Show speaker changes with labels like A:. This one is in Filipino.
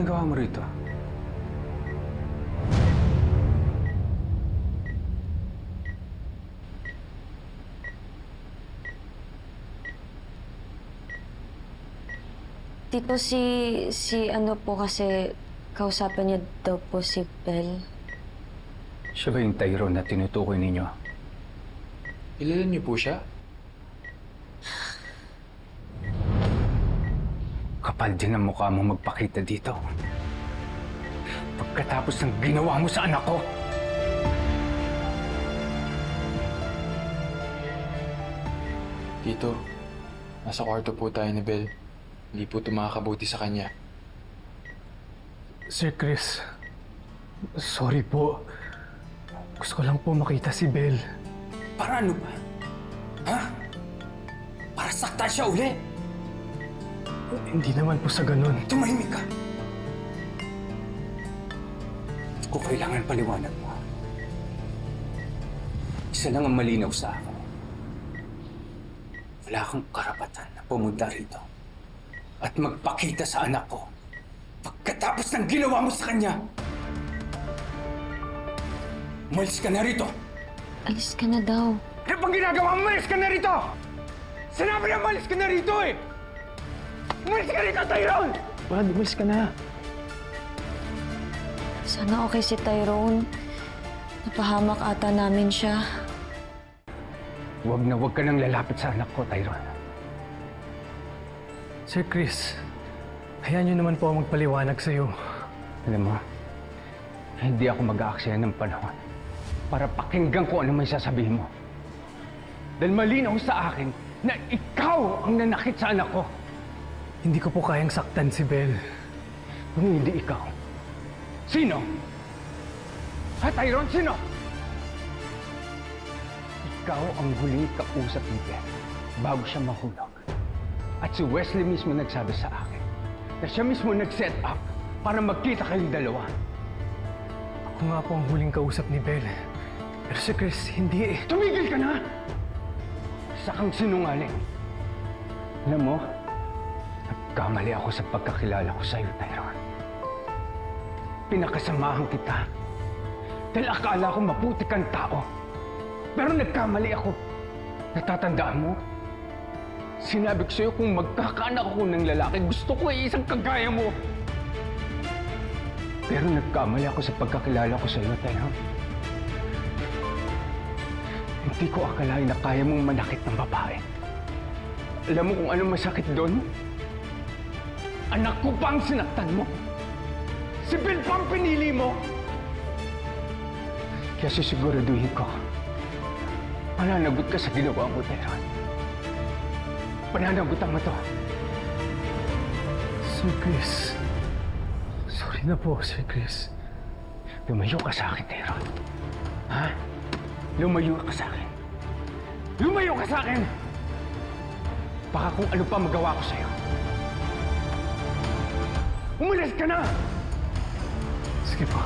A: ginagawa mo rito?
B: Tito, si ano po kasi, kausapin niya daw po si Belle.
A: Siya ba yung Tyrone na tinutukoy ninyo?
C: Kilala niyo po siya?
A: Kapal din ang mukha mo magpakita dito. Pagkatapos ng ginawa mo sa anak ko.
C: Tito, nasa kwarto po tayo ni Belle. Hindi po ito makakabuti sa kanya.
D: Sir Chris, sorry po. Gusto ko lang po makita si Belle.
A: Para ano ba? Ha? Para saktan siya uli?
D: Hindi naman po sa ganun.
A: Tumahimik ka. Kung kailangan paliwanag mo, isa lang ang malinaw sa akin. Wala kang karapatan na pumunta rito at magpakita sa anak ko pagkatapos ng ginawa mo sa kanya. Umalis ka na rito!
B: Alis ka na daw.
A: Ano bang ginagawa mo? Umalis ka na rito! Sinabi na umalis ka na rito eh! Umalis ka rito, Tyrone!
D: Brad, umalis ka na.
B: Sana okay si Tyrone. Napahamak ata namin siya.
A: Huwag ka nang lalapit sa anak ko, Tyrone.
D: Sir Chris, hayaan niyo naman po ako magpaliwanag sa'yo.
A: Alam mo, hindi ako mag-aaksaya ng panahon para pakinggan ko ano may sasabihin mo. Dahil malinaw sa akin na ikaw ang nanakit sa anak ko.
D: Hindi ko po kayang saktan si Belle.
A: Kung hindi ikaw, sino? Ha, Tyrone, sino? Ikaw ang huling kausap ni Belle bago siya mahulog. At si Wesley mismo nagsabi sa akin na siya mismo nag-set up para magkita kayong dalawa.
D: Ako nga po ang huling kausap ni Belle. Pero Sir Chris, hindi eh.
A: Tumigil ka na! Isa kang sinungaling. Alam mo, nagkamali ako sa pagkakilala ko sa'yo, Tyrone. Pinakasamahan kita dahil akala ko mabuti kang tao. Pero nagkamali ako. Natatandaan mo? Sinabi ko sa'yo kung magkakaanak ako ng lalaki, gusto ko ay isang kagaya mo. Pero nagkamali ako sa pagkakilala ko sa'yo, Tyrone. Hindi ko akalain na kaya mong manakit ng babae. Alam mo kung ano masakit doon? Anak ko pa ang sinaktan mo. Si Belle pa ang pinili mo. Kaya sisiguraduhin ko, mananagot ka sa ginawa mo, Tyrone. Pananagutan mo to.
D: Sir Chris, sorry na po, Sir Chris.
A: Lumayo ka sa akin, Tyrone. Ha? Lumayo ka sa akin. Lumayo ka sa akin! Baka kung ano pa magawa ko sa'yo. Umalis ka na!
D: Sige po.